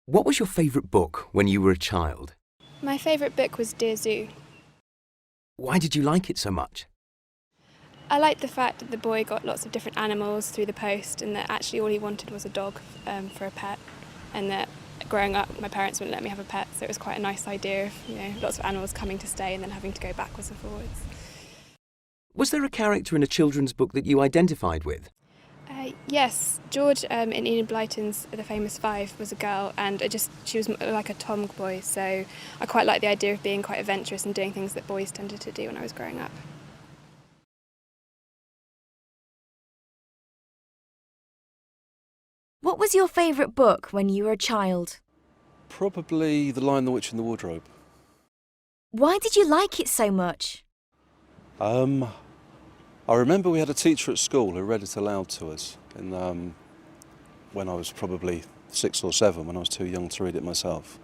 What was your favourite book when you were a child? My favourite book was Dear Zoo. Why did you like it so much? I liked the fact that the boy got lots of different animals through the post and that actually all he wanted was a dog for a pet, and that growing up my parents wouldn't let me have a pet, so it was quite a nice idea of lots of animals coming to stay and then having to go backwards and forwards. Was there a character in a children's book that you identified with? Yes, George in Enid Blyton's The Famous Five was a girl, and she was like a tomboy, so I quite liked the idea of being quite adventurous and doing things that boys tended to do when I was growing up. What was your favourite book when you were a child? Probably The Lion, the Witch and the Wardrobe. Why did you like it so much? I remember we had a teacher at school who read it aloud to us when I was probably 6 or 7, when I was too young to read it myself.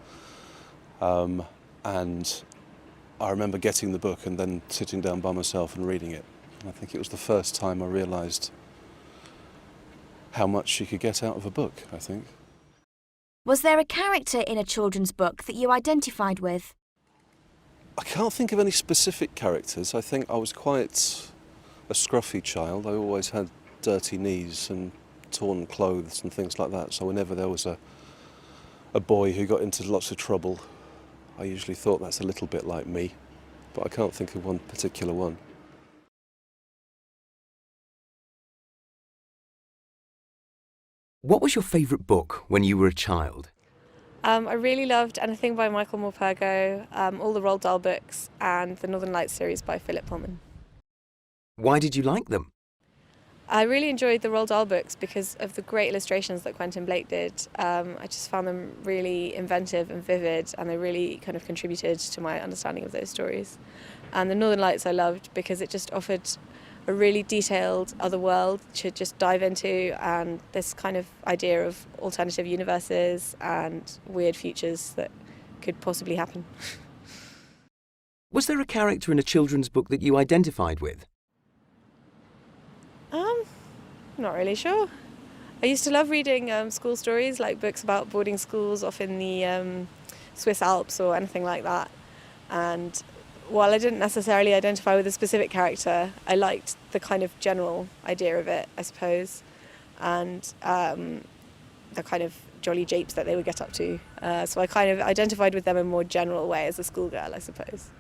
And I remember getting the book and then sitting down by myself and reading it. And I think it was the first time I realised how much you could get out of a book, I think. Was there a character in a children's book that you identified with? I can't think of any specific characters. I think I was quite a scruffy child. I always had dirty knees and torn clothes and things like that. So whenever there was a boy who got into lots of trouble, I usually thought that's a little bit like me. But I can't think of one particular one. What was your favourite book when you were a child? I really loved anything by Michael Morpurgo, all the Roald Dahl books, and the Northern Lights series by Philip Pullman. Why did you like them? I really enjoyed the Roald Dahl books because of the great illustrations that Quentin Blake did. I just found them really inventive and vivid, and they really kind of contributed to my understanding of those stories. And the Northern Lights I loved because it just offered a really detailed other world to just dive into, and this kind of idea of alternative universes and weird futures that could possibly happen. Was there a character in a children's book that you identified with? Not really sure. I used to love reading school stories, like books about boarding schools off in the Swiss Alps or anything like that. And while I didn't necessarily identify with a specific character, I liked the kind of general idea of it, I suppose, and the kind of jolly japes that they would get up to. So I kind of identified with them in a more general way as a schoolgirl, I suppose.